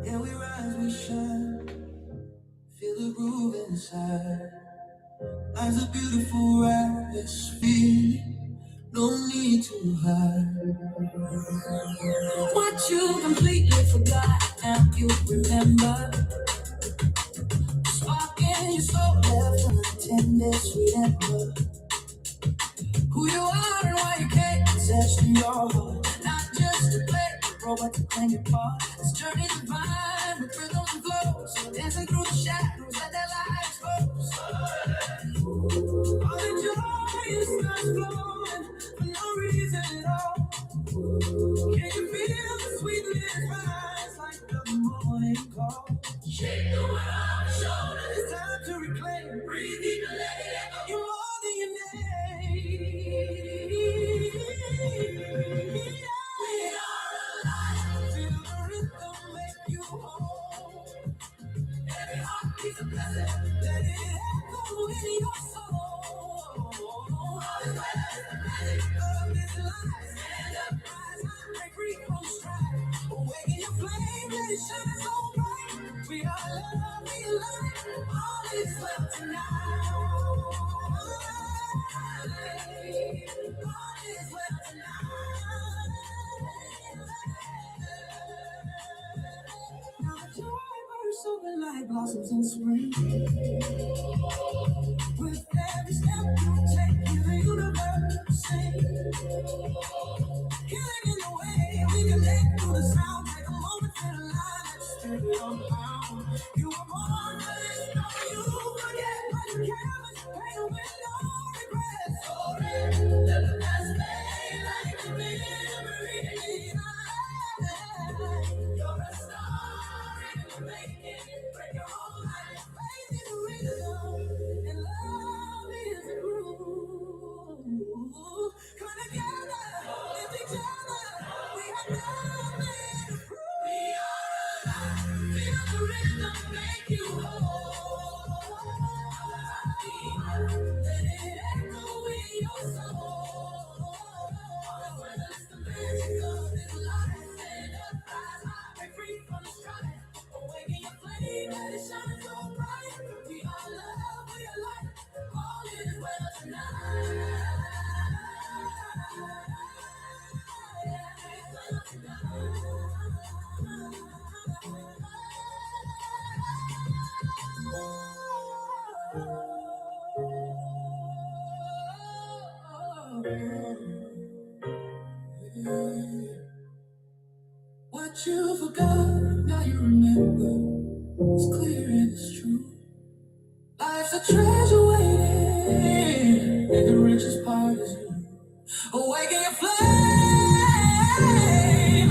Yeah, we rise, we shine. Feel the groove inside. Life's a beautiful ride. Let's feel it. No need to hide. What you completely forgot, now you remember. Spark in your soul, left unattended, sweet ember. Who you are and why you can't possess in your heart. Not just to play, but to claim your part. This journey's divine with rhythms and flows. Dancing through the shadows that their lives expose. All the joy starts flowing for no reason at all. Can you feel the sweetness rise like the morning call? Shake the weight off your shoulders. It's time to reclaim. Breathe deep and let it echo. You're more than your name. We are alive. Feel the rhythm make you whole. Every heartbeat's a blessing. Let it echo in your soul. All is well, the magic of this life. Stand up, rise high, break free from strife. Awaken your flame, let it shine so bright. We are love, we are light. All is well tonight. All is well tonight. Now the joy bursts open like blossoms in spring. With every step you take, the universe sing. Healing in the way we connect through the sound. Take a moment to the line and stay on bound. You were born for this, no you forget. But you can't pain with no regrets. So let the past fade like a memory. You're a star in the making. Break your own life, faith in the rhythm, and love is a groove. Come together, lift each other. We have nothing to prove. We are alive. Feel the rhythm make you whole. Let it echo in your soul. It's the magic of this life. Stand up, rise high, break free from the strife. Awaken your flame, let it shine so bright. We are love, we are light. All is well tonight. What you forgot, now you remember. It's clear and it's true. Life's a treasure waiting, and the richest part is you. Awaken your flame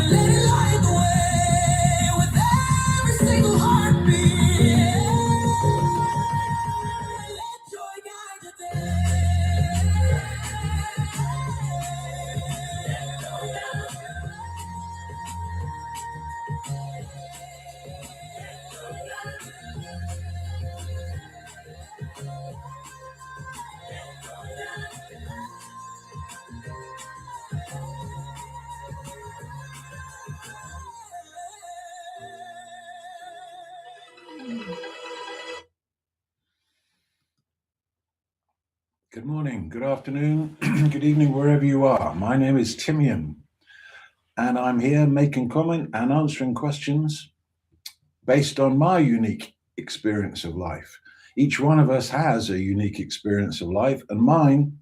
and let it light the way with every single heartbeat. Let joy guide your Good morning, good afternoon, good evening, wherever you are. My name is Timaeon, and I'm here making comment and answering questions based on my unique experience of life. Each one of us has a unique experience of life, and mine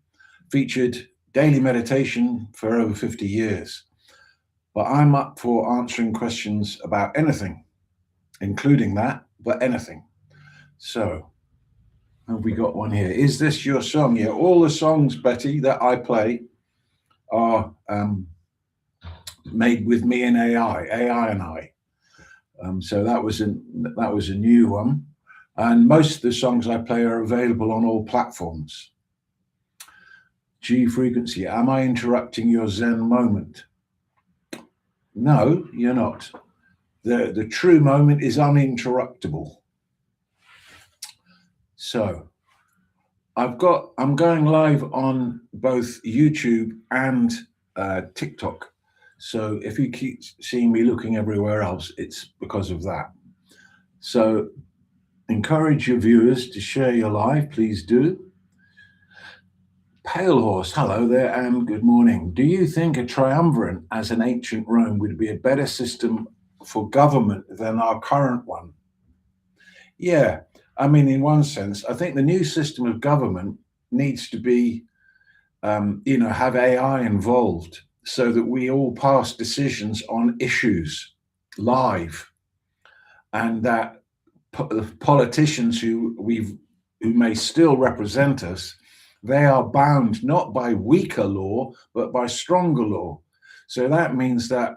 featured daily meditation for over 50 years. But I'm up for answering questions about anything, including that, but anything. So, have we got one here? Is this your song? Yeah, all the songs, Betty, that I play are made with me and AI and I. So that was a new one, and most of the songs I play are available on all platforms. G frequency. Am I interrupting your Zen moment? No, you're not. The true moment is uninterruptible. So I'm going live on both YouTube and TikTok. So if you keep seeing me looking everywhere else, it's because of that. So encourage your viewers to share your live, please do. Pale Horse, hello there and good morning. Do you think a triumvirate as in ancient Rome would be a better system for government than our current one? Yeah, I mean, in one sense, I think the new system of government needs to be, have AI involved so that we all pass decisions on issues live, and that politicians who may still represent us, they are bound not by weaker law, but by stronger law. So that means that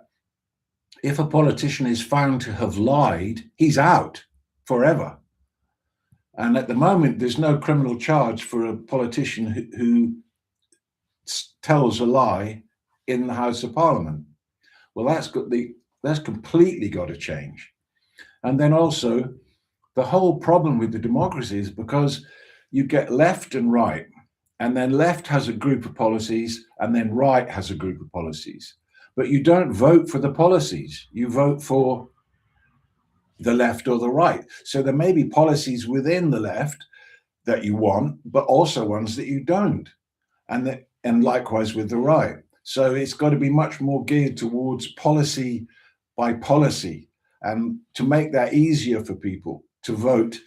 if a politician is found to have lied, he's out forever. And at the moment, there's no criminal charge for a politician who tells a lie in the House of Parliament. Well, that's completely got to change. And then also, the whole problem with the democracy is because you get left and right, and then left has a group of policies, and then right has a group of policies. But you don't vote for the policies, you vote for the left or the right. So there may be policies within the left that you want, but also ones that you don't. And likewise with the right. So it's got to be much more geared towards policy by policy, and to make that easier for people to vote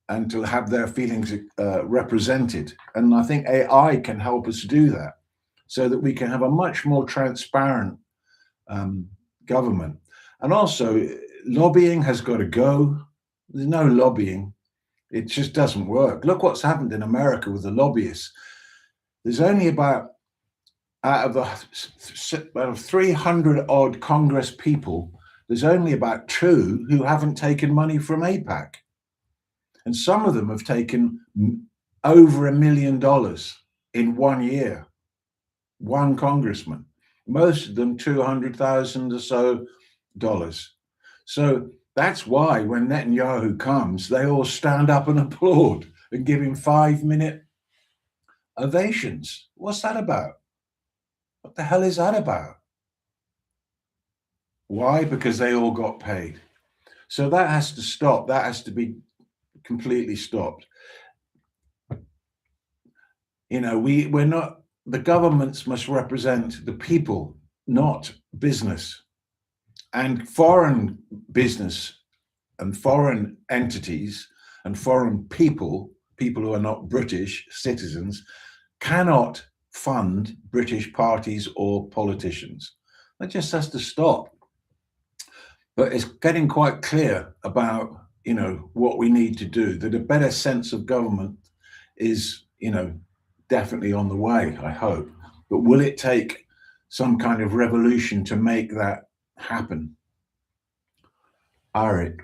and to have their feelings represented. And I think AI can help us do that so that we can have a much more transparent government. And also, lobbying has got to go. There's no lobbying. It just doesn't work. Look what's happened in America with the lobbyists. There's only out of 300 odd Congress people, there's only about 2 who haven't taken money from AIPAC. And some of them have taken over $1 million in 1 year, one congressman, most of them $200,000 or so dollars. So that's why when Netanyahu comes, they all stand up and applaud and give him 5-minute ovations. What's that about? What the hell is that about? Why? Because they all got paid. So that has to stop. That has to be completely stopped. We're not, the governments must represent the people, not business. And foreign business and foreign entities and foreign people who are not British citizens, cannot fund British parties or politicians. That just has to stop. But it's getting quite clear about, what we need to do, that a better sense of government is, definitely on the way, I hope. But will it take some kind of revolution to make that happen? Arik.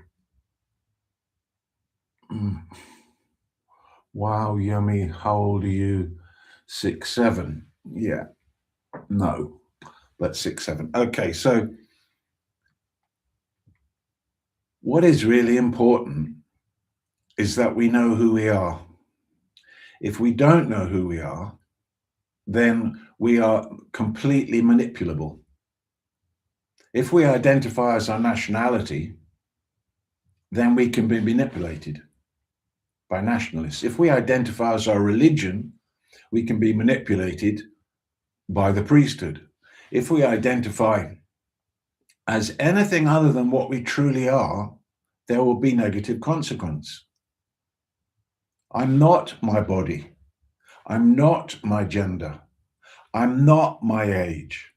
Wow, yummy. How old are you? 6, 7. Yeah. No, but 6, 7. Okay, so what is really important is that we know who we are. If we don't know who we are, then we are completely manipulable. If we identify as our nationality, then we can be manipulated by nationalists. If we identify as our religion, we can be manipulated by the priesthood. If we identify as anything other than what we truly are, there will be negative consequence. I'm not my body. I'm not my gender. I'm not my age.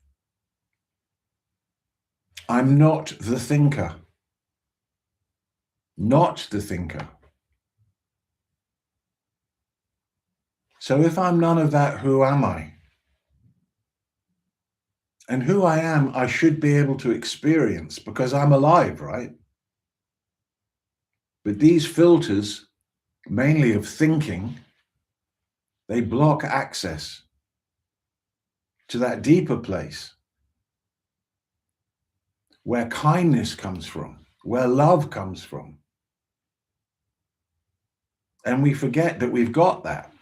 I'm not the thinker. Not the thinker. So if I'm none of that, who am I? And who I am, I should be able to experience because I'm alive, right? But these filters, mainly of thinking, they block access to that deeper place where kindness comes from, where love comes from. And we forget that we've got that.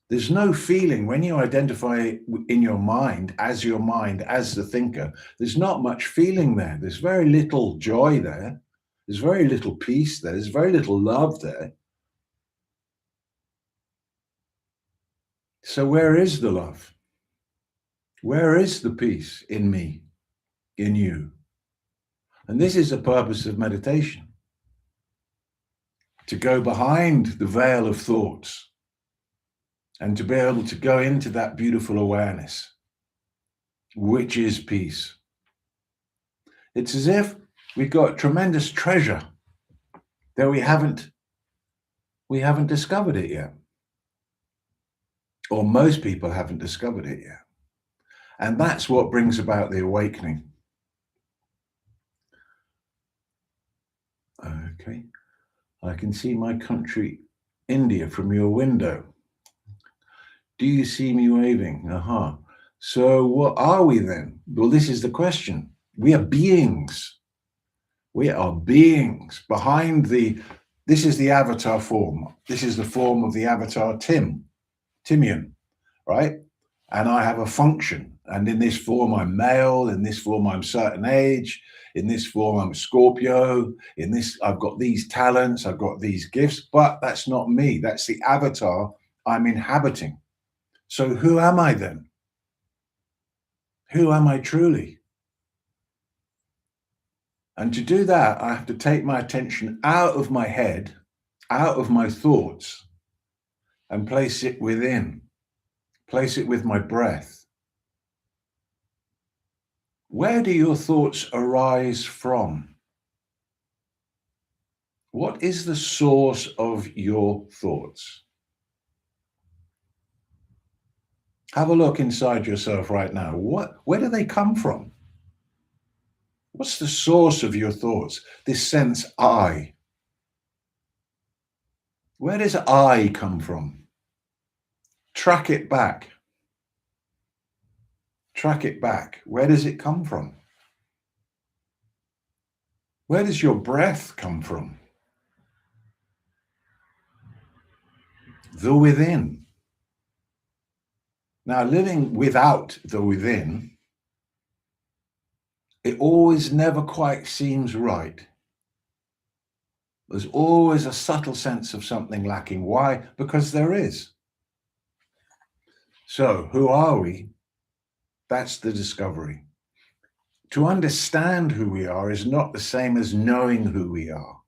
There's no feeling when you identify in your mind, as the thinker. There's not much feeling there. There's very little joy there. There's very little peace there. There's very little love there. So where is the love? Where is the peace in me, in you? And this is the purpose of meditation, to go behind the veil of thoughts and to be able to go into that beautiful awareness, which is peace. It's as if we've got tremendous treasure that we haven't discovered it yet. Or most people haven't discovered it yet. And that's what brings about the awakening. Okay. I can see my country, India, from your window. Do you see me waving? Aha. So what are we then? Well, this is the question. We are beings. We are beings behind this is the avatar form. This is the form of the avatar Timaeon, right? And I have a function. And in this form, I'm male. In this form, I'm certain age. In this form, I'm a Scorpio. In this, I've got these talents. I've got these gifts. But that's not me. That's the avatar I'm inhabiting. So who am I then? Who am I truly? And to do that, I have to take my attention out of my head, out of my thoughts, and place it within. Place it with my breath. Where do your thoughts arise from? What is the source of your thoughts? Have a look inside yourself right now. Where do they come from? What's the source of your thoughts? This sense I. Where does I come from? Track it back. Track it back. Where does it come from? Where does your breath come from? The within. Now, living without the within, it always never quite seems right. There's always a subtle sense of something lacking. Why? Because there is. So, who are we? That's the discovery. To understand who we are is not the same as knowing who we are.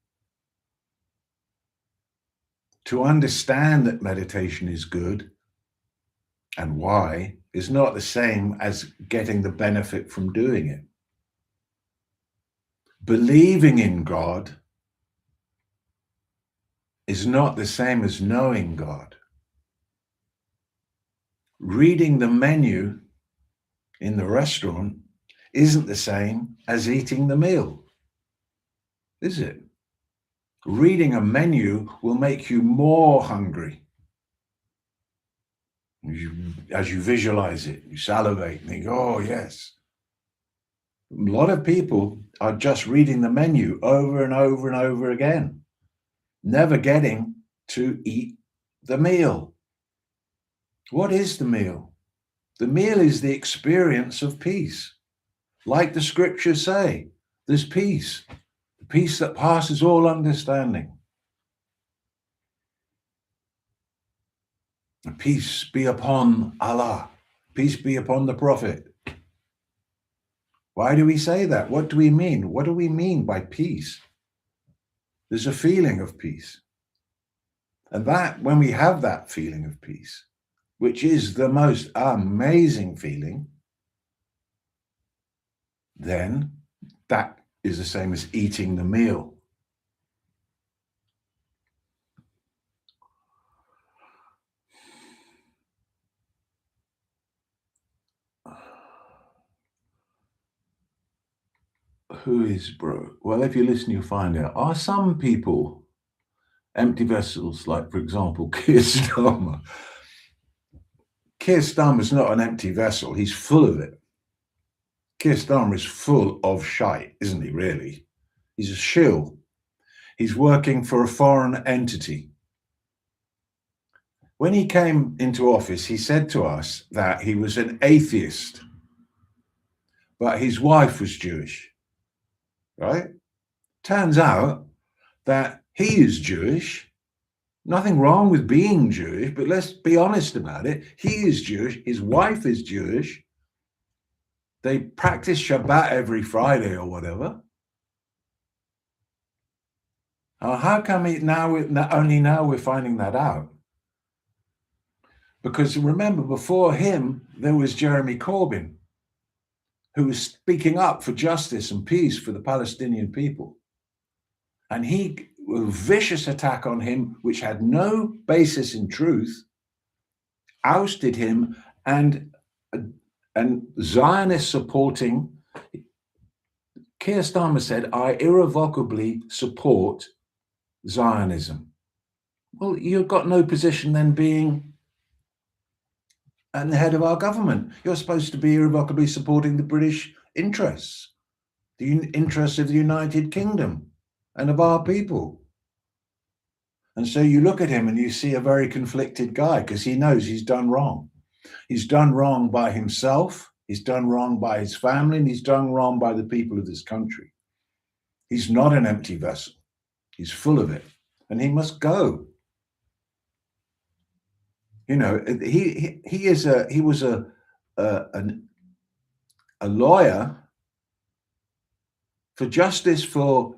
To understand that meditation is good and why is not the same as getting the benefit from doing it. Believing in God is not the same as knowing God. Reading the menu in the restaurant isn't the same as eating the meal, is it? Reading a menu will make you more hungry. As you visualize it, you salivate and think, oh, yes. A lot of people are just reading the menu over and over and over again, never getting to eat the meal. What is the meal? The meal is the experience of peace. Like the scriptures say, there's peace, the peace that passes all understanding. Peace be upon Allah. Peace be upon the Prophet. Why do we say that? What do we mean? What do we mean by peace? There's a feeling of peace. And that, when we have that feeling of peace, which is the most amazing feeling, then that is the same as eating the meal. Who is broke? Well, if you listen, you'll find out. Are some people empty vessels, like, for example, Keir Starmer? Keir Starmer is not an empty vessel. He's full of it. Keir Starmer is full of shite, isn't he, really? He's a shill. He's working for a foreign entity. When he came into office, he said to us that he was an atheist, but his wife was Jewish, right? Turns out that he is Jewish. Nothing wrong with being Jewish, but let's be honest about it. He is Jewish. His wife is Jewish. They practice Shabbat every Friday or whatever. How come only now we're finding that out? Because remember, before him, there was Jeremy Corbyn, who was speaking up for justice and peace for the Palestinian people. And a vicious attack on him, which had no basis in truth, ousted him, and Zionist supporting Keir Starmer said, I irrevocably support Zionism. Well, you've got no position then being at the head of our government. You're supposed to be irrevocably supporting the British interests, the interests of the United Kingdom and of our people. And so you look at him and you see a very conflicted guy, because he knows he's done wrong. He's done wrong by himself, he's done wrong by his family, and he's done wrong by the people of this country. He's not an empty vessel. He's full of it, and he must go. You know, he was a lawyer for justice for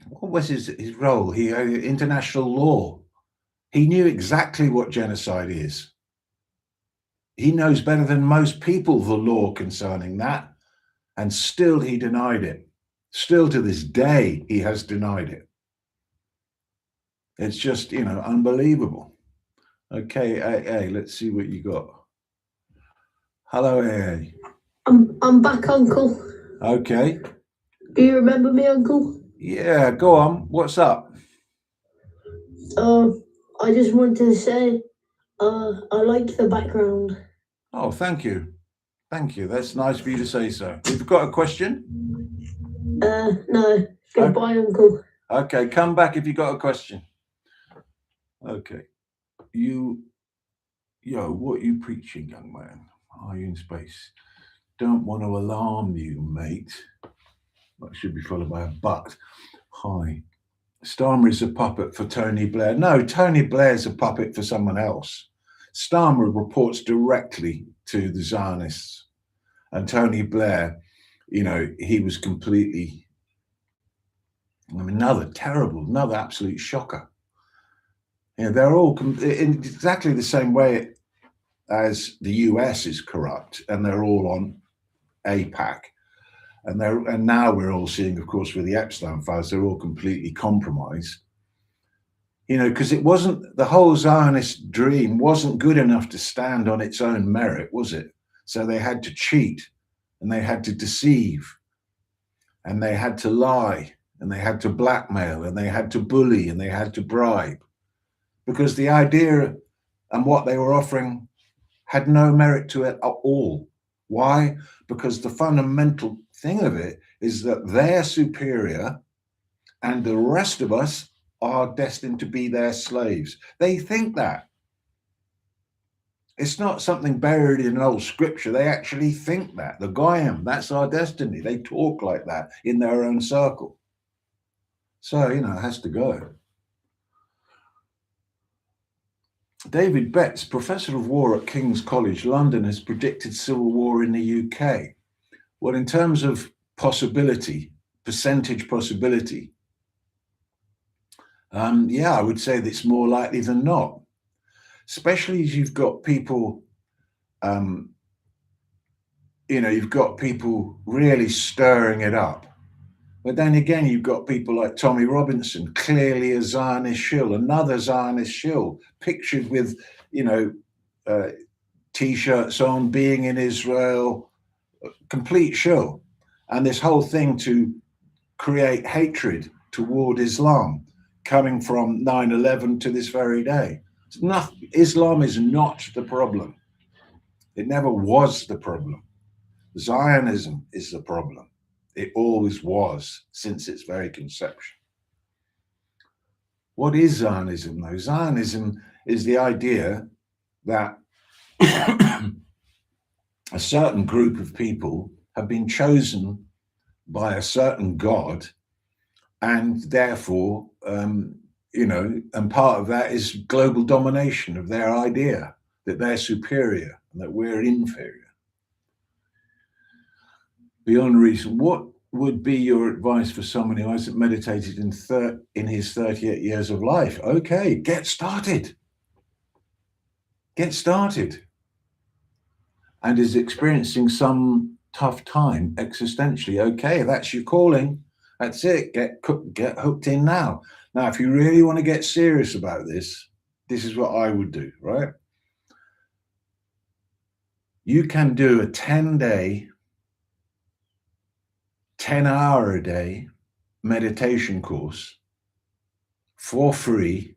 what was his role? International law. He knew exactly what genocide is. He knows better than most people the law concerning that, and still he denied it. Still to this day, he has denied it. It's just, unbelievable. Okay, AA, let's see what you got. Hello, AA. I'm back, Uncle. Okay. Do you remember me, Uncle? Yeah, go on. What's up? I just wanted to say, I like the background. Oh, thank you. Thank you. That's nice for you to say so. You've got a question? No. Goodbye, Uncle. Okay, come back if you got a question. Okay. What are you preaching, young man? Are you in space? Don't want to alarm you, mate. That should be followed by a but. Hi. Starmer is a puppet for Tony Blair. No, Tony Blair's a puppet for someone else. Starmer reports directly to the Zionists. And Tony Blair, he was completely, another absolute shocker. They're all in exactly the same way as the US is corrupt, and they're all on AIPAC. And now we're all seeing, of course, with the Epstein files, they're all completely compromised. Because it wasn't, the whole Zionist dream wasn't good enough to stand on its own merit, was it? So they had to cheat, and they had to deceive, and they had to lie, and they had to blackmail, and they had to bully, and they had to bribe, because the idea and what they were offering had no merit to it at all. Why? Because the fundamental thing of it is that they're superior and the rest of us are destined to be their slaves. They think that. It's not something buried in an old scripture. They actually think that. The Goyim, that's our destiny. They talk like that in their own circle. So, it has to go. David Betts, Professor of War at King's College London, has predicted civil war in the UK. Well, in terms of possibility, percentage possibility, I would say that it's more likely than not, especially as you've got people, you've got people really stirring it up. But then again, you've got people like Tommy Robinson, clearly a Zionist shill, another Zionist shill, pictured with, T-shirts on, being in Israel, complete shill. And this whole thing to create hatred toward Islam, coming from 9/11 to this very day. Islam is not the problem. It never was the problem. Zionism is the problem. It always was, since its very conception. What is Zionism, though? Zionism is the idea that a certain group of people have been chosen by a certain God, and therefore, and part of that is global domination of their idea that they're superior and that we're inferior. Beyond reason, what would be your advice for someone who hasn't meditated in his 38 years of life? Okay, get started. Get started. And is experiencing some tough time existentially. Okay, that's your calling. That's it. Get hooked in now. Now, if you really want to get serious about this, this is what I would do, right? You can do a 10-day, 10-hour a day meditation course for free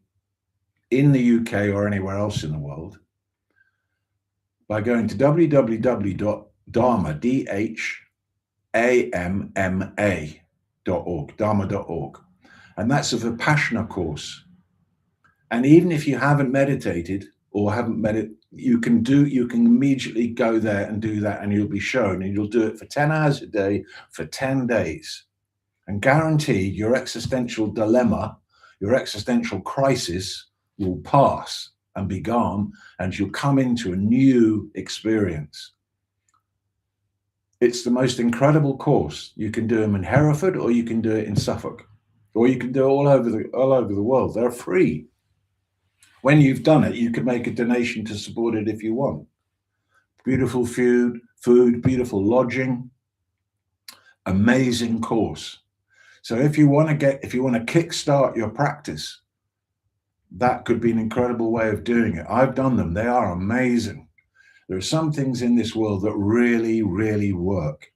in the UK or anywhere else in the world by going to dharma.org, and that's a Vipassana course. And even if you haven't meditated or you can immediately go there and do that, and you'll be shown, and you'll do it for 10 hours a day for 10 days, and guaranteed your existential dilemma, your existential crisis will pass and be gone, and you'll come into a new experience. It's the most incredible course. You can do them in Hereford, or you can do it in Suffolk, or you can do it all over the world. They're free. When you've done it, you can make a donation to support it if you want. Beautiful food, beautiful lodging, amazing course. So if you want to kickstart your practice, that could be an incredible way of doing it. I've done them. They are amazing. There are some things in this world that really, really work.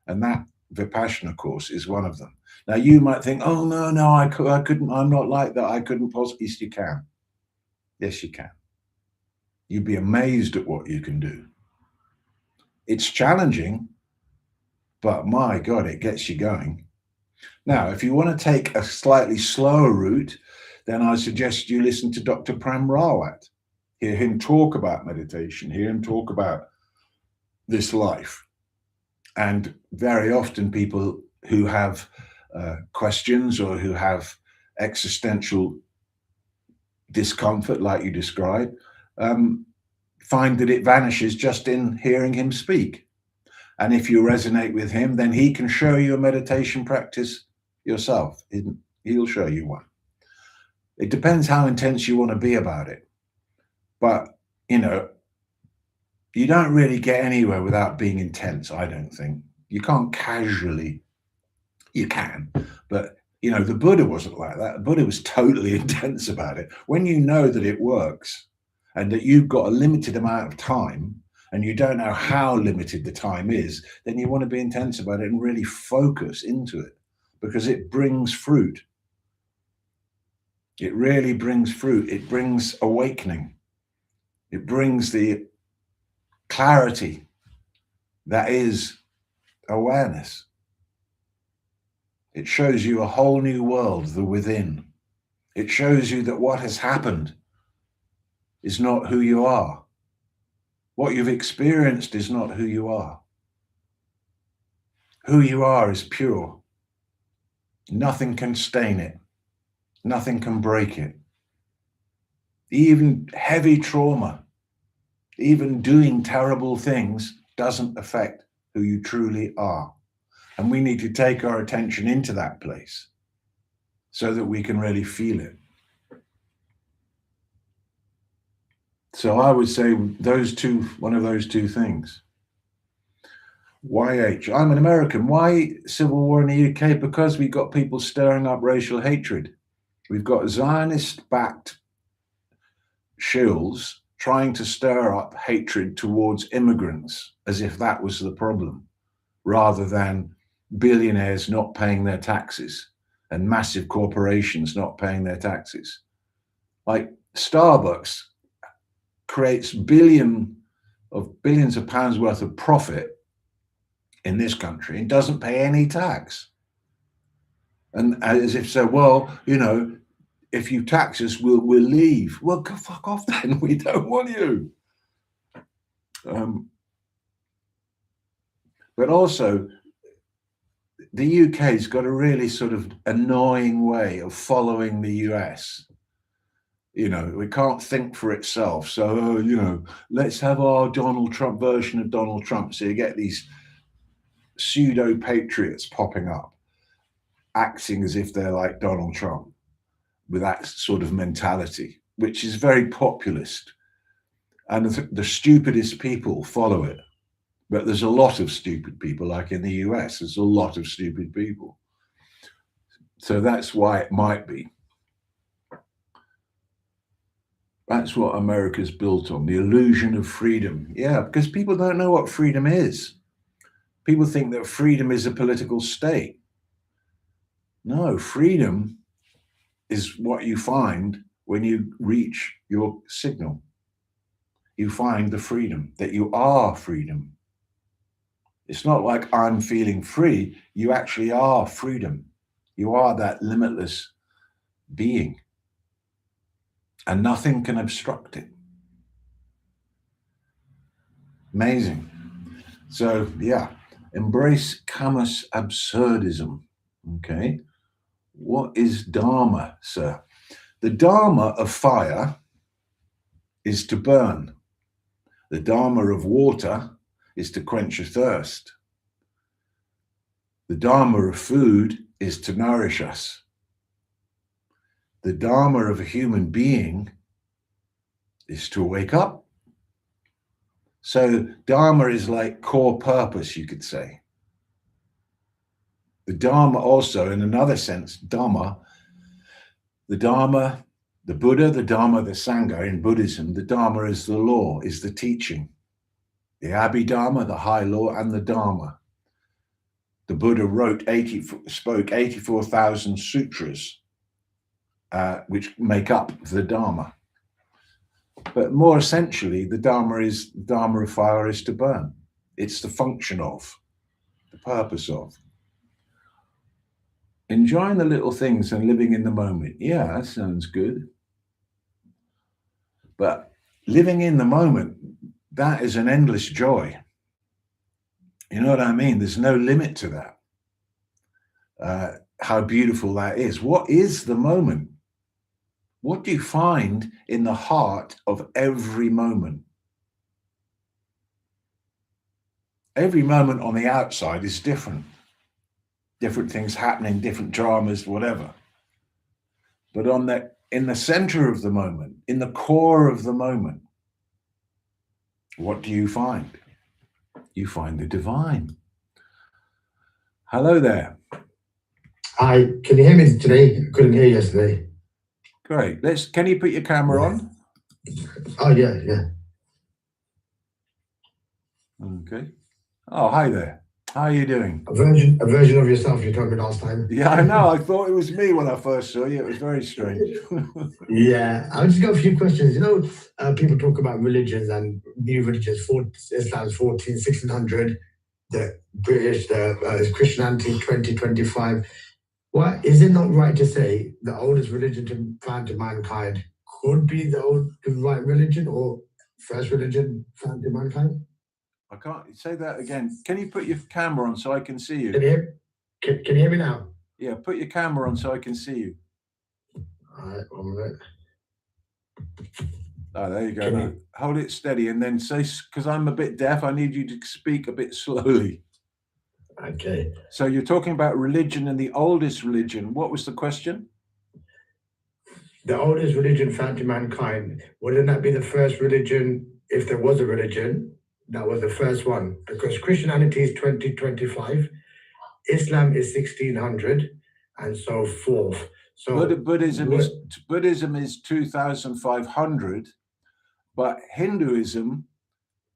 And that Vipassana course is one of them. Now, you might think, oh, no, I couldn't. I'm not like that. I couldn't possibly. Yes, you can. Yes, you can. You'd be amazed at what you can do. It's challenging, but my God, it gets you going. Now, if you want to take a slightly slower route, then I suggest you listen to Dr. Prem Rawat. Hear him talk about meditation, hear him talk about this life. And very often people who have questions or who have existential discomfort, like you described, find that it vanishes just in hearing him speak. And if you resonate with him, then he can show you a meditation practice yourself. He'll show you one. It depends how intense you want to be about it. But, you don't really get anywhere without being intense, I don't think. You can't casually. You can, but, the Buddha wasn't like that. The Buddha was totally intense about it. When you know that it works and that you've got a limited amount of time and you don't know how limited the time is, then you want to be intense about it and really focus into it, because it brings fruit. It really brings fruit. It brings awakening. It brings the clarity that is awareness. It shows you a whole new world, the within. It shows you that what has happened is not who you are. What you've experienced is not who you are. Who you are is pure. Nothing can stain it. Nothing can break it. Even heavy trauma, even doing terrible things, doesn't affect who you truly are. And we need to take our attention into that place so that we can really feel it. So I would say one of those two things. YH, I'm an American. Why civil war in the UK? Because we've got people stirring up racial hatred. We've got Zionist-backed shills trying to stir up hatred towards immigrants as if that was the problem, rather than billionaires not paying their taxes and massive corporations not paying their taxes. Like Starbucks creates billions of pounds worth of profit in this country and doesn't pay any tax. And as if so, well, if you tax us, we'll leave. Well, go fuck off then. We don't want you. But also, the UK's got a really sort of annoying way of following the US. You know, it can't think for itself. So, you know, let's have our Donald Trump version of Donald Trump. So you get these pseudo patriots popping up, acting as if they're like Donald Trump, with that sort of mentality, which is very populist. And the stupidest people follow it. But there's a lot of stupid people, like in the US, there's a lot of stupid people. So that's why it might be. That's what America's built on, the illusion of freedom. Yeah, because people don't know what freedom is. People think that freedom is a political state. No, freedom is what you find when you reach your signal. You find the freedom, that you are freedom. It's not like I'm feeling free. You actually are freedom. You are that limitless being. And nothing can obstruct it. Amazing. So, yeah, embrace camus absurdism. Okay. What is Dharma, sir? The Dharma of fire is to burn. The Dharma of water is to quench your thirst. The Dharma of food is to nourish us. The Dharma of a human being is to wake up. So Dharma is like core purpose, you could say. The Dharma also, in another sense, Dhamma, the Dharma, the Buddha, the Dharma, the Sangha in Buddhism, the Dharma is the law, is the teaching. The Abhidharma, the high law, and the Dharma. The Buddha spoke 84,000 sutras, which make up the Dharma. But more essentially, the Dharma of fire is to burn. It's the function of, the purpose of. Enjoying the little things and living in the moment. Yeah, that sounds good. But living in the moment, that is an endless joy. You know what I mean? There's no limit to that. How beautiful that is. What is the moment? What do you find in the heart of every moment? Every moment on the outside is different. Different things happening, different dramas, whatever. But in the center of the moment, in the core of the moment, what do you find? You find the divine. Hello there. Hi, can you hear me today? I couldn't hear yesterday. Great. Can you put your camera on? Oh, yeah. Okay. Oh, hi there. How are you doing? A version of yourself you told me last time. Yeah, I know. I thought it was me when I first saw you. It was very strange. Yeah, I just got a few questions. You know, people talk about religions and new religions. Islam's 1600, the British, Christianity 2025. What is it not right to say the oldest religion found to mankind could be the right religion or first religion found to mankind? I can't say that again. Can you put your camera on so I can see you? Can you hear me now? Yeah, put your camera on so I can see you. All right, 1 minute. Oh, there you go. Hold it steady and then say, because I'm a bit deaf, I need you to speak a bit slowly. Okay. So you're talking about religion and the oldest religion. What was the question? The oldest religion found to mankind, wouldn't that be the first religion, if there was a religion, that was the first one? Because Christianity is 2025, Islam is 1600, and so forth. So Buddhism is 2500, but Hinduism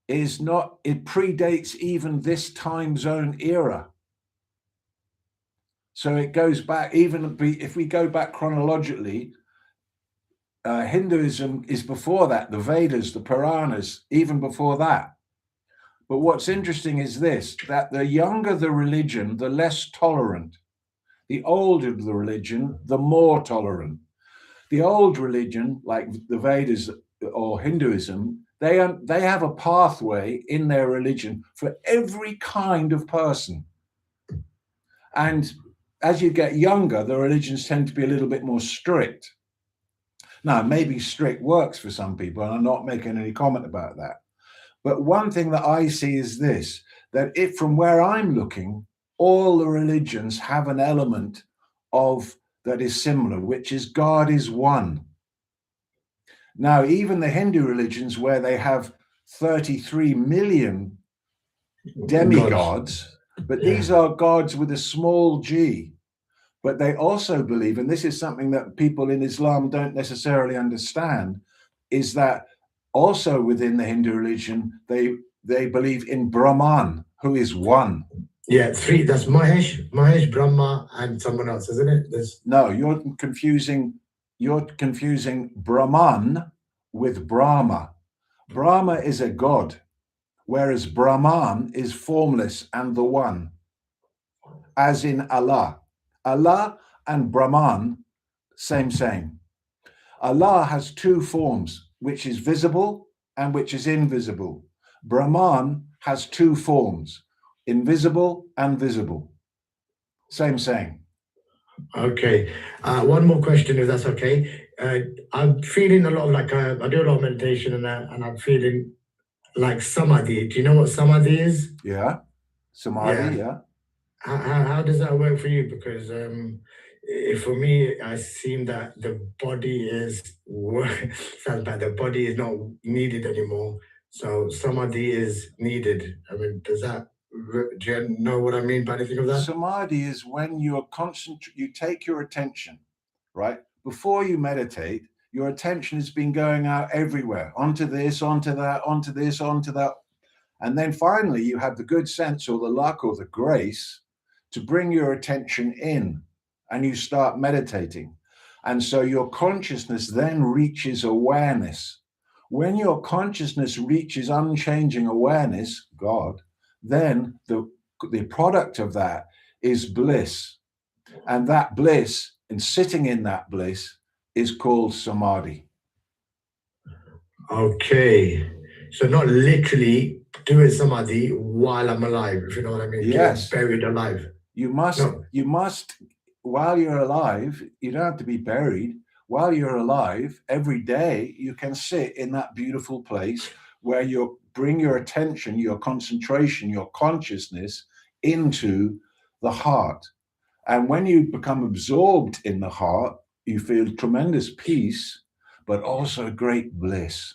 is not, it predates even this time zone era. So it goes back, even if we go back chronologically, Hinduism is before that, the Vedas, the Puranas, even before that. But what's interesting is this, that the younger the religion, the less tolerant. The older the religion, the more tolerant. The old religion, like the Vedas or Hinduism, they have a pathway in their religion for every kind of person. And as you get younger, the religions tend to be a little bit more strict. Now, maybe strict works for some people, and I'm not making any comment about that. But one thing that I see is this, that if from where I'm looking, all the religions have an element of that is similar, which is God is one. Now, even the Hindu religions, where they have 33 million demigods, but these are gods with a small g. But they also believe, and this is something that people in Islam don't necessarily understand, is that also within the Hindu religion, they believe in Brahman, who is one. Yeah, three. That's Mahesh, Brahma, and someone else, isn't it? No, you're confusing Brahman with Brahma. Brahma is a god, whereas Brahman is formless and the one, as in Allah. Allah and Brahman, same. Allah has two forms, which is visible and which is invisible. Brahman has two forms, invisible and visible. Same. Okay. One more question, if that's okay. I'm feeling a lot of like, I do a lot of meditation and I'm feeling like samadhi. Do you know what samadhi is? Yeah. Samadhi, yeah. How does that work for you? Because for me, I seem that the body is sounds bad. The body is not needed anymore. So samadhi is needed. I mean, do you know what I mean by anything of that? Samadhi is when you take your attention, right? Before you meditate, your attention has been going out everywhere, onto this, onto that, onto this, onto that. And then finally, you have the good sense or the luck or the grace to bring your attention in, and you start meditating. And so your consciousness then reaches awareness. When your consciousness reaches unchanging awareness, God, then the product of that is bliss. And that bliss, and sitting in that bliss, is called samadhi. Okay. So not literally doing samadhi while I'm alive, if you know what I mean. Yes. Getting buried alive. You must, while you're alive, you don't have to be buried. While you're alive, every day you can sit in that beautiful place where you bring your attention, your concentration, your consciousness into the heart. And when you become absorbed in the heart, you feel tremendous peace, but also great bliss.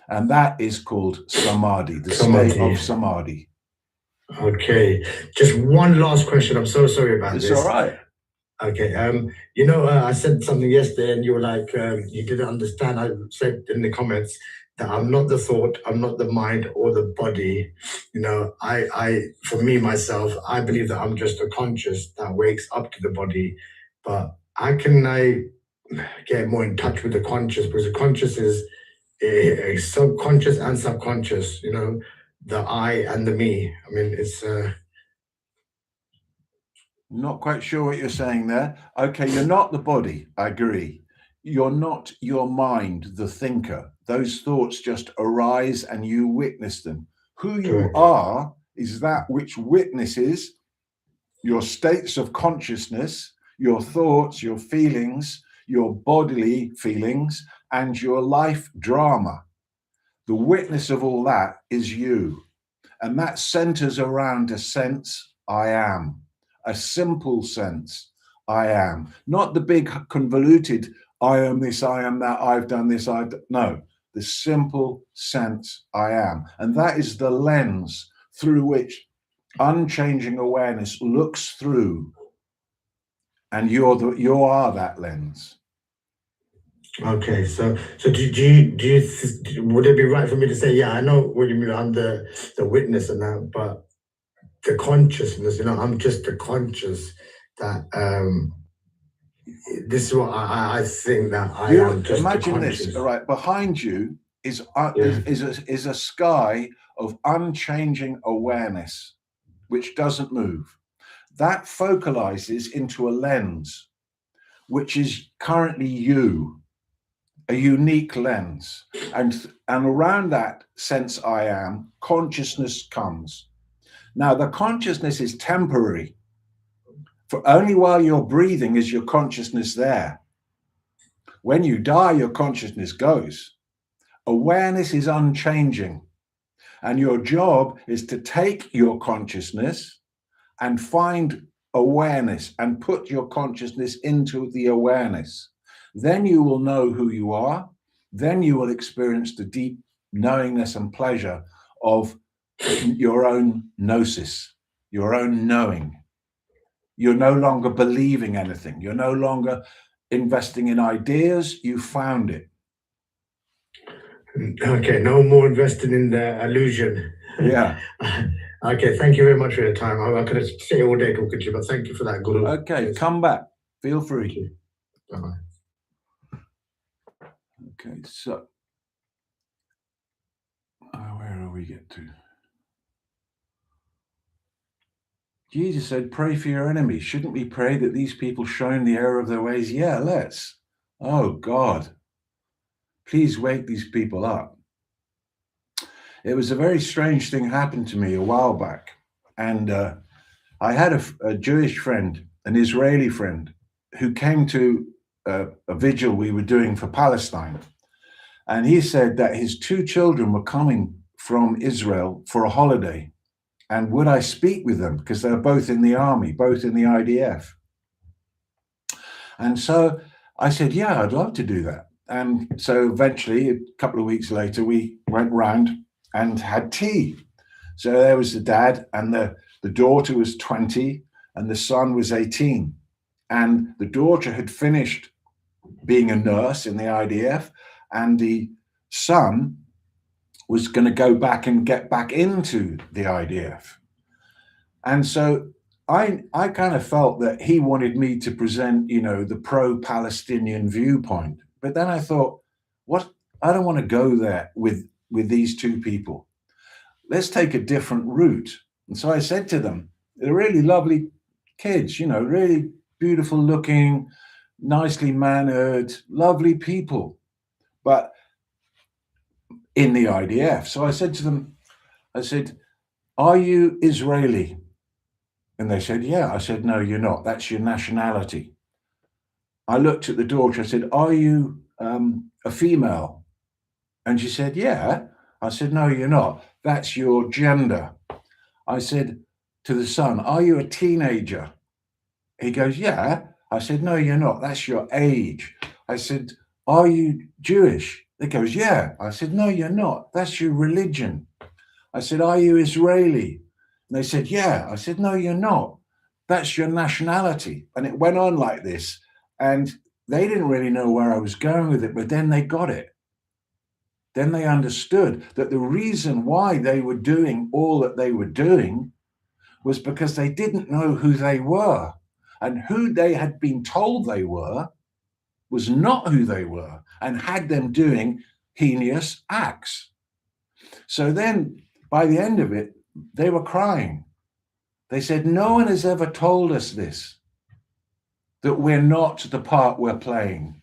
And that is called samadhi, the state of samadhi. Okay. Just one last question. I'm so sorry about this. It's all right. Okay. I said something yesterday and you were like, you didn't understand. I said in the comments that I'm not the thought, I'm not the mind or the body. For me, myself, I believe that I'm just a conscious that wakes up to the body. But how can I get more in touch with the conscious? Because the conscious is a subconscious and subconscious, the I and the me. I mean, it's... Not quite sure what you're saying there. Okay, you're not the body, I agree. You're not your mind, the thinker. Those thoughts just arise and you witness them. Who you are is that which witnesses your states of consciousness, your thoughts, your feelings, your bodily feelings, and your life drama. The witness of all that is you. And that centers around a sense, I am. A simple sense, I am. Not the big convoluted, I am this, I am that, I've done this, no. The simple sense, I am. And that is the lens through which unchanging awareness looks through. And you are that lens. Okay, so do you would it be right for me to say, yeah, I know what you mean, I'm the witness and that, but the consciousness, I'm just the conscious that this is what I think that I am just imagine this, all right, behind you is a sky of unchanging awareness, which doesn't move. That focalizes into a lens, which is currently you. a unique lens. And around that sense I am, consciousness comes. Now, the consciousness is temporary. For only while you're breathing is your consciousness there. When you die, your consciousness goes. Awareness is unchanging. And your job is to take your consciousness and find awareness and put your consciousness into the awareness. Then you will know who you are. Then you will experience the deep knowingness and pleasure of your own gnosis, your own knowing. You're no longer believing anything. You're no longer investing in ideas. You found it. Okay, no more investing in the illusion. Yeah. Okay, thank you very much for your time. I could stay all day talking to you, but thank you for that, Guru. Okay, Yes. come back. Feel free. Bye-bye. Okay, so where do we get to? Jesus said, pray for your enemies. Shouldn't we pray that these people show in the error of their ways? Yeah, let's. Oh, God. Please wake these people up. It was a very strange thing happened to me a while back. And I had a Jewish friend, an Israeli friend, who came to a vigil we were doing for Palestine. And he said that his 2 children were coming from Israel for a holiday. And would I speak with them? Because they're both in the army, both in the IDF. And so I said, yeah, I'd love to do that. And so eventually, a couple of weeks later, we went round and had tea. So there was the dad, and the daughter was 20 and the son was 18. And the daughter had finished being a nurse in the IDF, and the son was going to go back and get back into the IDF. And so I kind of felt that he wanted me to present, the pro-Palestinian viewpoint. But then I thought, I don't want to go there with these 2 people. Let's take a different route. And so I said to them, they're really lovely kids, really beautiful looking, nicely mannered, lovely people, but in the IDF. So I said to them, are you Israeli? And they said, yeah. I said, no, you're not. That's your nationality. I looked at the daughter. I said, are you a female? And she said, yeah. I said, no, you're not. That's your gender. I said to the son, are you a teenager? He goes, yeah. I said, no, you're not. That's your age. I said, are you Jewish? He goes, yeah. I said, no, you're not. That's your religion. I said, are you Israeli? And they said, yeah. I said, no, you're not. That's your nationality. And it went on like this. And they didn't really know where I was going with it, but then they got it. Then they understood that the reason why they were doing all that they were doing was because they didn't know who they were. And who they had been told they were was not who they were, and had them doing heinous acts. So then, by the end of it, they were crying. They said, no one has ever told us this, that we're not the part we're playing,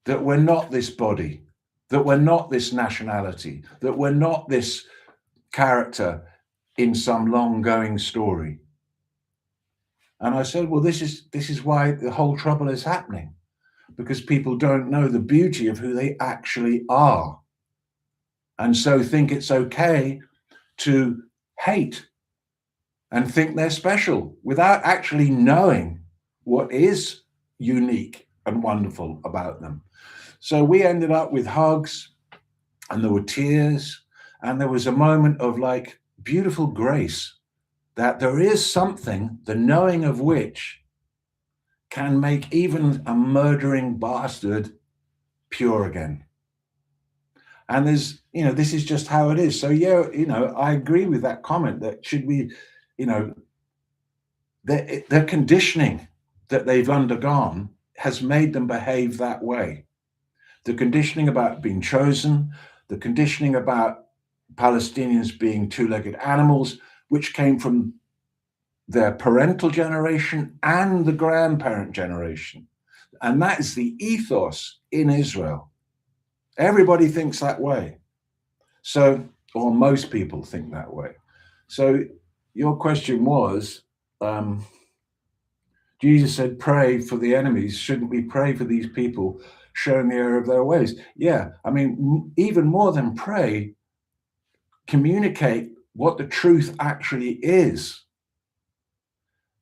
that we're not this body, that we're not this nationality, that we're not this character in some long-going story. And I said, well, this is why the whole trouble is happening, because people don't know the beauty of who they actually are, and so think it's okay to hate and think they're special without actually knowing what is unique and wonderful about them. So we ended up with hugs, and there were tears, and there was a moment of like beautiful grace, that there is something, the knowing of which can make even a murdering bastard pure again. And there's, this is just how it is. So, yeah, I agree with that comment that should we, the conditioning that they've undergone has made them behave that way. The conditioning about being chosen, the conditioning about Palestinians being 2-legged animals, which came from their parental generation and the grandparent generation. And that is the ethos in Israel. Everybody thinks that way. So, or most people think that way. So your question was, Jesus said, pray for the enemies. Shouldn't we pray for these people, showing the error of their ways? Yeah, I mean, even more than pray, communicate what the truth actually is.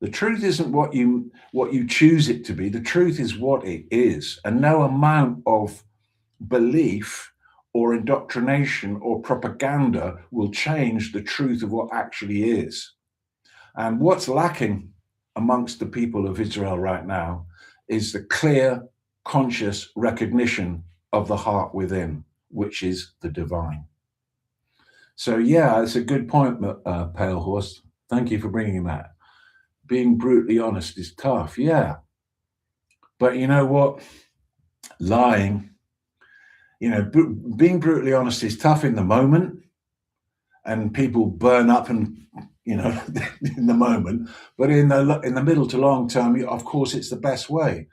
The truth isn't what you choose it to be. The truth is what it is. And no amount of belief or indoctrination or propaganda will change the truth of what actually is. And what's lacking amongst the people of Israel right now is the clear, conscious recognition of the heart within, which is the divine. So yeah, it's a good point, Pale Horse. Thank you for bringing that. Being brutally honest is tough, yeah. But you know what? Lying, being brutally honest is tough in the moment, and people burn up and, in the moment. But in the middle to long term, of course, it's the best way.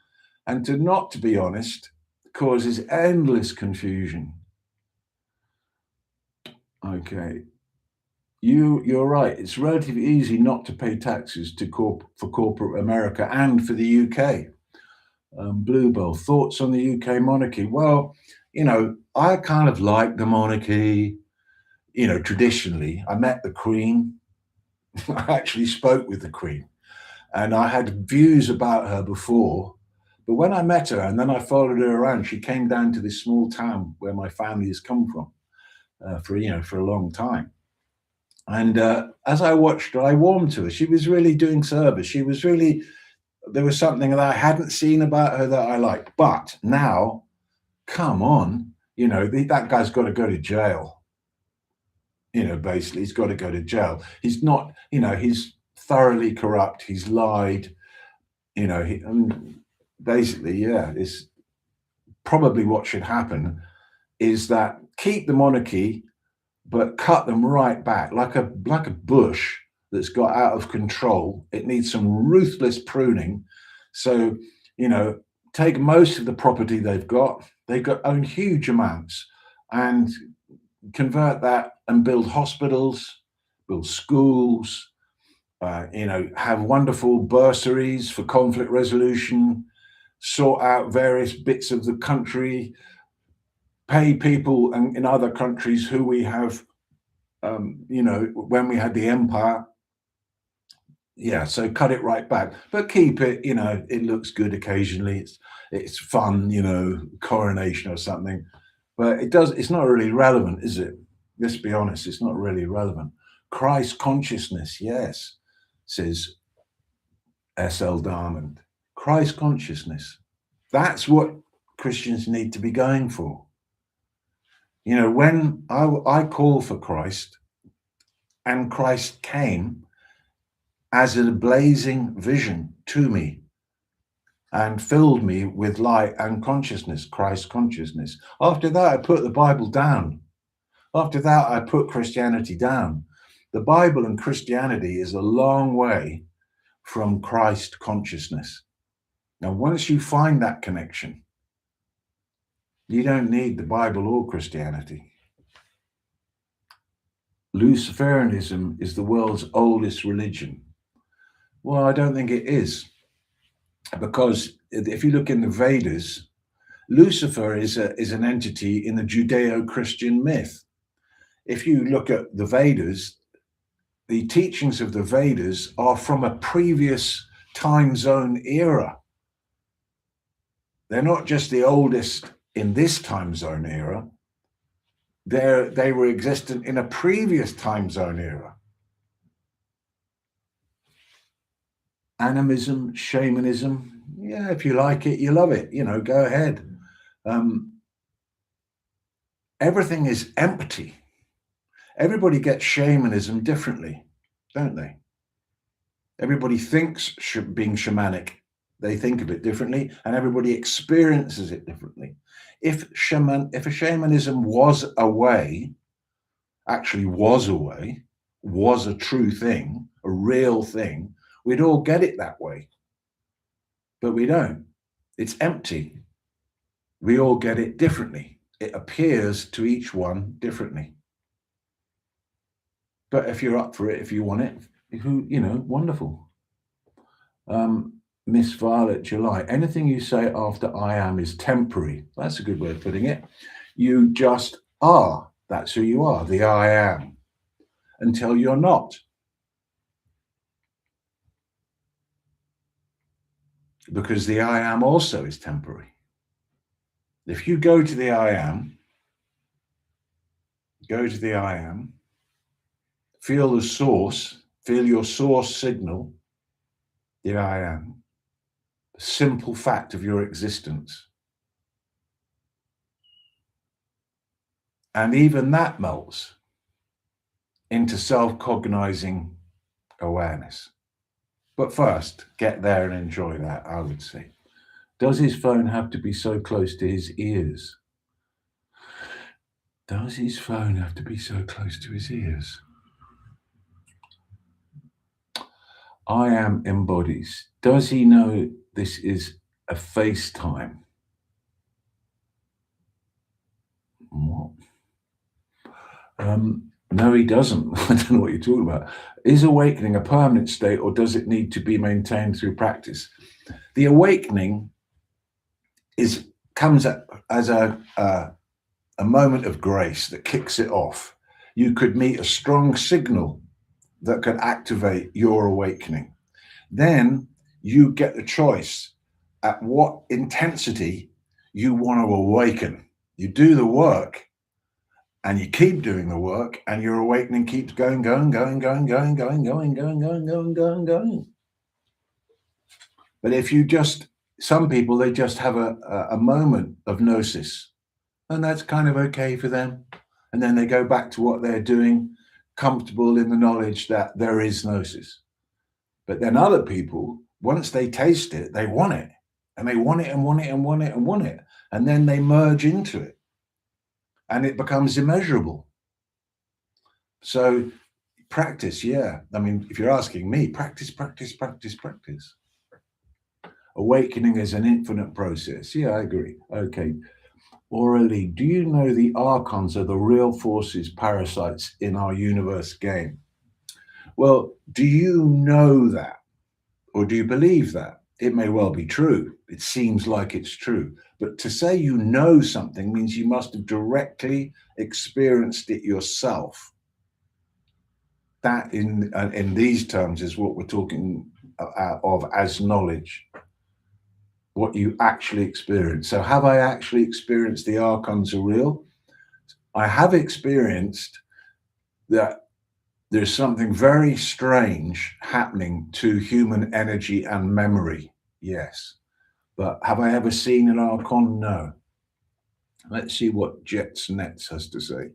And not to be honest causes endless confusion. Okay. You're right. It's relatively easy not to pay taxes for corporate America and for the UK. Bluebell, thoughts on the UK monarchy? Well, I kind of like the monarchy. Traditionally, I met the Queen. I actually spoke with the Queen, and I had views about her before. But when I met her and then I followed her around, she came down to this small town where my family has come from for a long time. And as I watched her, I warmed to her. She was really doing service. There was something that I hadn't seen about her that I liked. But now, come on, that guy's got to go to jail. Basically, he's got to go to jail. He's not, he's thoroughly corrupt. He's lied. Basically, yeah, it's probably what should happen is that keep the monarchy, but cut them right back like a bush that's got out of control. It needs some ruthless pruning. So, take most of the property they've got. Own huge amounts and convert that and build hospitals, build schools, have wonderful bursaries for conflict resolution, sort out various bits of the country, pay people in other countries who we have, when we had the empire. Yeah, so cut it right back, but keep it, it looks good occasionally. It's fun, coronation or something, but it's not really relevant, is it? Let's be honest, it's not really relevant. Christ consciousness, yes, says S.L. Darmond. Christ consciousness. That's what Christians need to be going for. When I call for Christ, and Christ came as a blazing vision to me and filled me with light and consciousness, Christ consciousness. After that, I put the Bible down. After that, I put Christianity down. The Bible and Christianity is a long way from Christ consciousness. Now, once you find that connection, you don't need the Bible or Christianity. Luciferianism is the world's oldest religion. Well, I don't think it is, because if you look in the Vedas, Lucifer is an entity in the Judeo-Christian myth. If you look at the Vedas, the teachings of the Vedas are from a previous time zone era. They're not just the oldest in this time zone era. They were existent in a previous time zone era. Animism, shamanism, yeah, if you like it, you love it, go ahead. Everything is empty. Everybody gets shamanism differently, don't they? Everybody thinks being shamanic, they think of it differently, and everybody experiences it differently. If a shamanism was a way, was a true thing, a real thing, we'd all get it that way. But we don't. It's empty. We all get it differently. It appears to each one differently. But if you're up for it, if you want it, wonderful. Miss Violet July, anything you say after I am is temporary. That's a good way of putting it. You just are. That's who you are, the I am, until you're not. Because the I am also is temporary. If you go to the I am, feel the source, feel your source signal, the I am, the simple fact of your existence. And even that melts into self-cognizing awareness. But first, get there and enjoy that, I would say. Does his phone have to be so close to his ears? Does his phone have to be so close to his ears? I am embodies. Does he know this is a FaceTime? What? No, he doesn't. I don't know what you're talking about. Is awakening a permanent state, or does it need to be maintained through practice? The awakening comes as a moment of grace that kicks it off. You could meet a strong signal that could activate your awakening. Then you get the choice at what intensity you want to awaken. You do the work, and you keep doing the work, and your awakening keeps going. But if you some people, they just have a moment of gnosis, and that's kind of okay for them. And then they go back to what they're doing, comfortable in the knowledge that there is gnosis. But then other people, once they taste it, they want it, and they want it and want it and want it and want it. And then they merge into it, and it becomes immeasurable. So practice, yeah. I mean, if you're asking me, practice. Awakening is an infinite process. Yeah, I agree. Okay. Orally, do you know the archons are the real forces, parasites in our universe game? Well, do you know that? Or do you believe that? It may well be true. It seems like it's true. But to say you know something means you must have directly experienced it yourself. That in these terms is what we're talking of as knowledge. What you actually experience. So have I actually experienced the archons are real? I have experienced that there's something very strange happening to human energy and memory. Yes. But have I ever seen an archon? No. Let's see what Jets Nets has to say.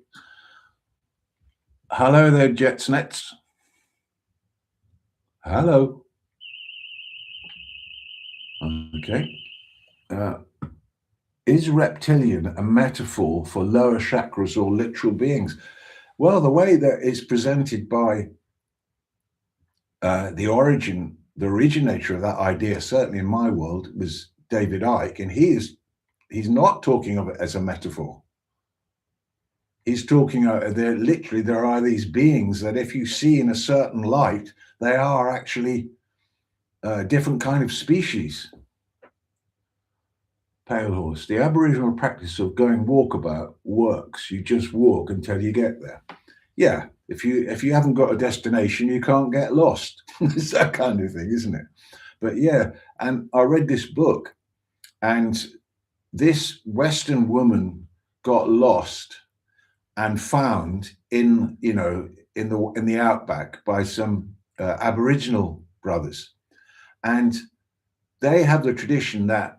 Hello there, Jets Nets. Hello. Okay. Is reptilian a metaphor for lower chakras or literal beings? Well, the way that it's presented by the originator of that idea, certainly in my world, was David Icke, and he's not talking of it as a metaphor. He's talking there are these beings that if you see in a certain light, they are actually a different kind of species. Pale Horse, the Aboriginal practice of going walkabout works. You just walk until you get there. Yeah, if you haven't got a destination, you can't get lost. It's that kind of thing, isn't it? But yeah, and I read this book, and this Western woman got lost and found in the outback by some Aboriginal brothers, and they have the tradition that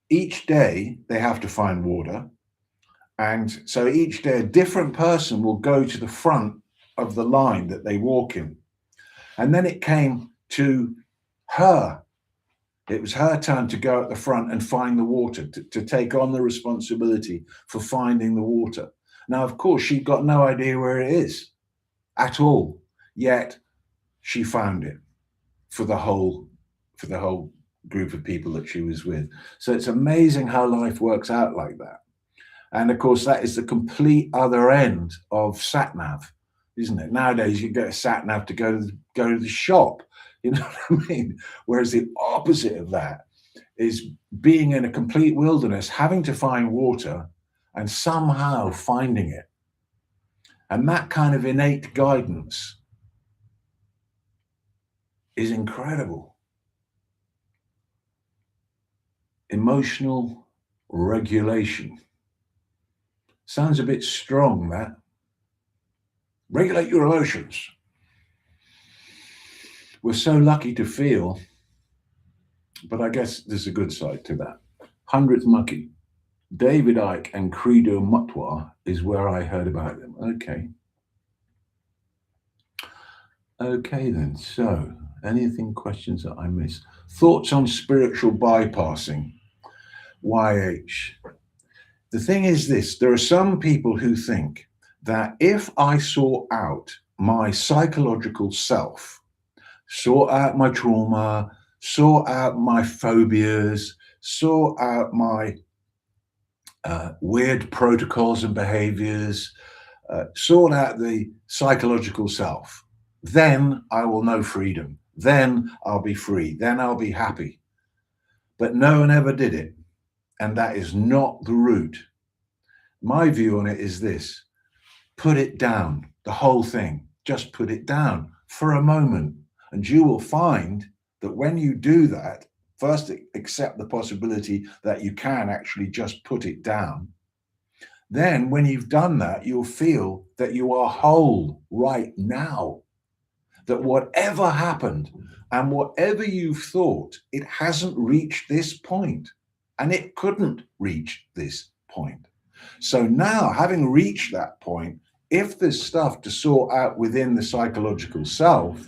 each day they have to find water. And so each day a different person will go to the front of the line that they walk in. And then it came to her. It was her turn to go at the front and find the water, to take on the responsibility for finding the water. Now, of course, she got no idea where it is at all, yet she found it for the whole group of people that she was with. So it's amazing how life works out like that. And of course, that is the complete other end of sat nav, isn't it? Nowadays, you get a sat nav to go to the shop. You know what I mean? Whereas the opposite of that is being in a complete wilderness, having to find water and somehow finding it. And that kind of innate guidance is incredible. Emotional regulation. Sounds a bit strong, that. Regulate your emotions. We're so lucky to feel, but I guess there's a good side to that. 100th Mucky. David Icke and Credo Mutwa is where I heard about them. Okay then, so anything, questions that I missed? Thoughts on spiritual bypassing? YH. The thing is this, there are some people who think that if I sort out my psychological self, sort out my trauma, sort out my phobias, sort out my weird protocols and behaviors, sort out the psychological self, then I will know freedom. Then I'll be free. Then I'll be happy. But no one ever did it. And that is not the route. My view on it is this: put it down, the whole thing. Just put it down for a moment. And you will find that when you do that, first accept the possibility that you can actually just put it down. Then when you've done that, you'll feel that you are whole right now. That whatever happened and whatever you've thought, it hasn't reached this point. And it couldn't reach this point. So now, having reached that point, if there's stuff to sort out within the psychological self,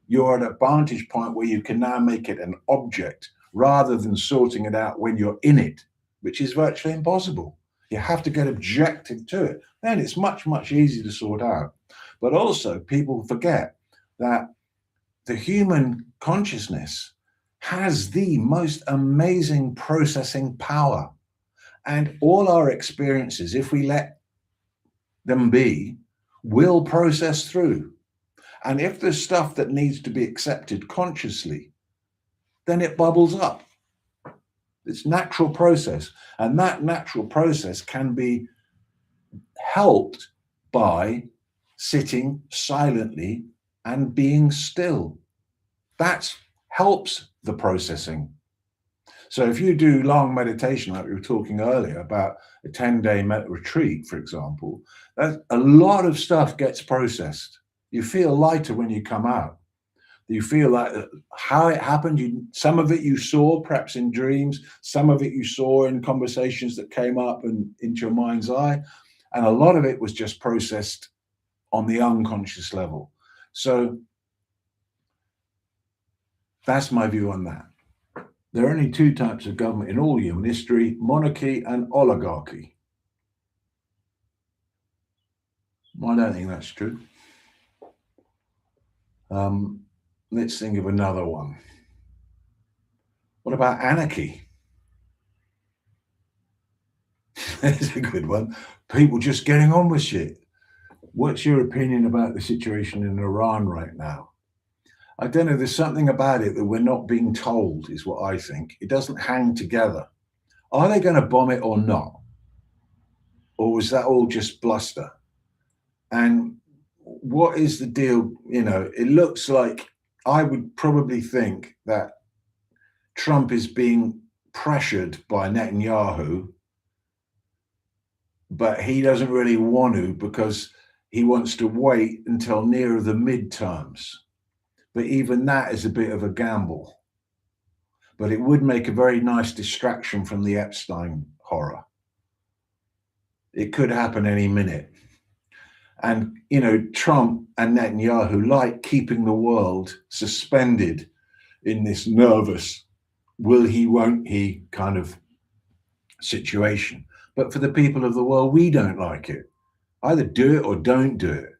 you're at a vantage point where you can now make it an object rather than sorting it out when you're in it, which is virtually impossible. You have to get objective to it. Then it's much, much easier to sort out. But also, people forget that the human consciousness has the most amazing processing power. And all our experiences, if we let them be, will process through. And if there's stuff that needs to be accepted consciously, then it bubbles up. It's natural process. And that natural process can be helped by sitting silently and being still. That helps the processing. So if you do long meditation, like we were talking earlier about a 10-day retreat, for example, a lot of stuff gets processed. You feel lighter when you come out. You feel like how it happened. Some of it you saw perhaps in dreams, some of it you saw in conversations that came up and into your mind's eye, and a lot of it was just processed on the unconscious level. So that's my view on that. There are only two types of government in all human history: monarchy and oligarchy. I don't think that's true. Let's think of another one. What about anarchy? That's a good one. People just getting on with shit. What's your opinion about the situation in Iran right now? I don't know, there's something about it that we're not being told, is what I think. It doesn't hang together. Are they going to bomb it or not? Or was that all just bluster? And what is the deal? You know, it looks like, I would probably think that Trump is being pressured by Netanyahu, but he doesn't really want to because he wants to wait until nearer the midterms. But even that is a bit of a gamble. But it would make a very nice distraction from the Epstein horror. It could happen any minute. And, you know, Trump and Netanyahu like keeping the world suspended in this nervous, will he, won't he kind of situation. But for the people of the world, we don't like it. Either do it or don't do it.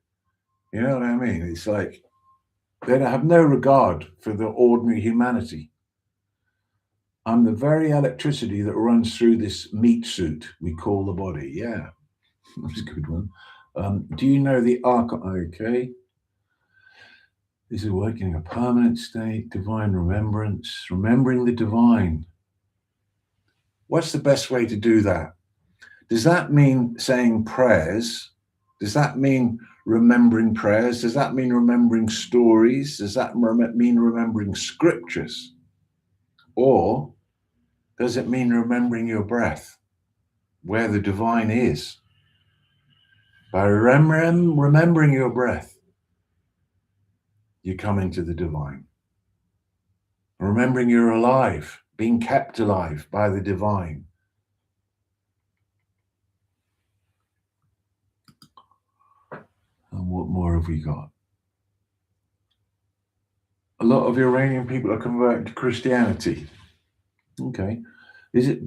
You know what I mean? It's like, they have no regard for the ordinary humanity. I'm the very electricity that runs through this meat suit we call the body. Yeah, that's a good one. Do you know the arc? Okay. This is working in a permanent state, divine remembrance, remembering the divine. What's the best way to do that? Does that mean saying prayers? Does that mean remembering prayers? Does that mean remembering stories? Does that mean remembering scriptures? Or does it mean remembering your breath, where the divine is? By remembering your breath, you come into the divine. Remembering you're alive, being kept alive by the divine. And what more have we got? A lot of Iranian people are converting to Christianity. Okay. Is it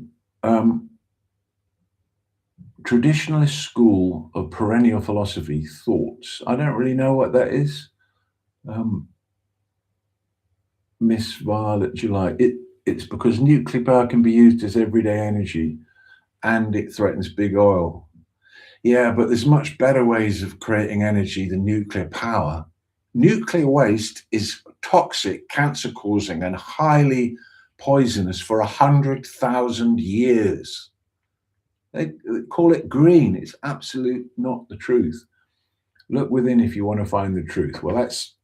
traditionalist school of perennial philosophy thoughts? I don't really know what that is. Miss Violet July. It's because nuclear power can be used as everyday energy and it threatens big oil. Yeah, but there's much better ways of creating energy than nuclear power. Nuclear waste is toxic, cancer-causing, and highly poisonous for 100,000 years. They call it green. It's absolute not the truth. Look within if you want to find the truth. Well, that's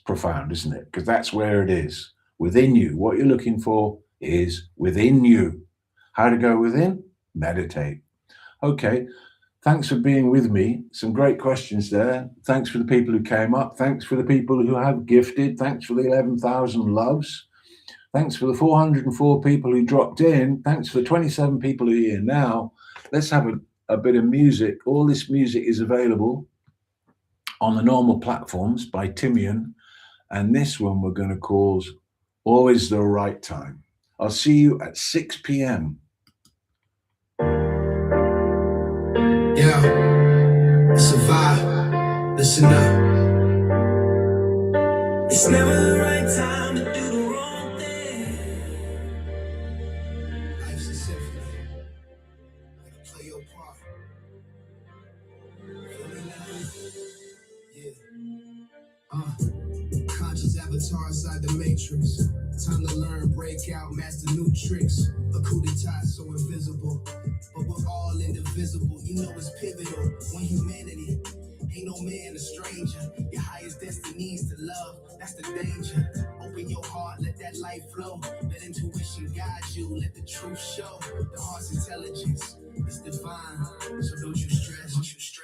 profound, isn't it? Because that's where it is, within you. What you're looking for is within you. How to go within? Meditate. Okay. Thanks for being with me. Some great questions there. Thanks for the people who came up. Thanks for the people who have gifted. Thanks for the 11,000 loves. Thanks for the 404 people who dropped in. Thanks for the 27 people who are here now. Let's have a bit of music. All this music is available on the normal platforms by Timaeon. And this one we're going to call Always the Right Time. I'll see you at 6 p.m. Yeah, it's a vibe. Listen up. It's never the right time to do the wrong thing. Life's a symphony. Play your part. Yeah. Conscious avatar inside the matrix. Time to learn, break out, master new tricks. A coup d'etat so invisible, but we're all indivisible. You know it's pivotal when humanity ain't no man a stranger. Your highest destiny is to love, that's the danger. Open your heart, let that light flow. Let intuition guide you, let the truth show. The heart's intelligence is divine, so don't you stress,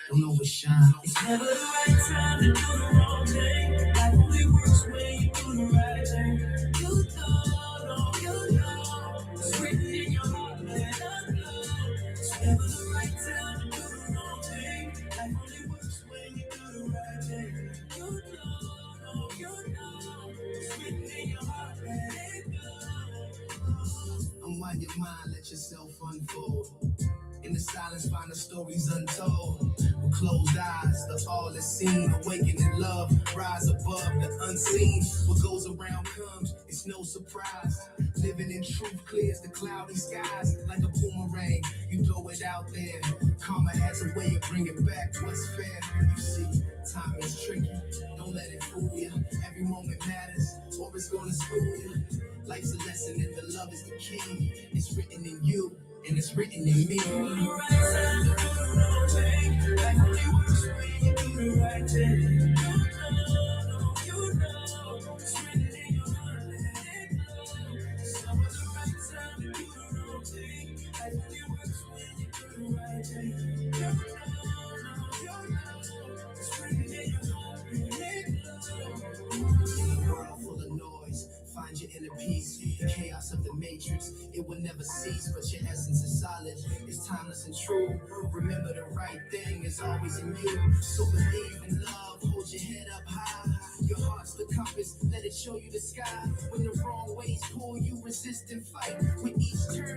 don't overshine. It's never the right time to do the wrong thing. Life only works when you do the right thing. You know, it's written in your heart, let us know. It's never the right time to do the wrong thing. Life only works when you do the right thing. You know, it's written in your heart, let it go. Unwind your mind, let yourself unfold. In the silence, find the stories untold. With closed eyes, the all is seen. Awaken in love, rise above the unseen. What goes around comes, it's no surprise. Living in truth clears the cloudy skies. Like a boomerang, you throw it out there. Karma has a way of bringing back what's fair. You see, time is tricky, don't let it fool you. Every moment matters, or it's gonna school you. Life's a lesson and the love is the key. It's written in you. And it's written in me. Do the right time to do the wrong thing. Life only works when you do the right thing. You know, it's written in your heart, let it go. Some of the right time to do the wrong thing. Life only works when you do the right thing. You know, it's written in your heart, let it go. World full of noise. Find your inner peace, the chaos of the matrix. It will never cease, but your essence is solid. It's timeless and true. Remember the right thing is always in you. So believe in love, hold your head up high. Your heart's the compass, let it show you the sky. When the wrong ways pull you, resist and fight. With each turn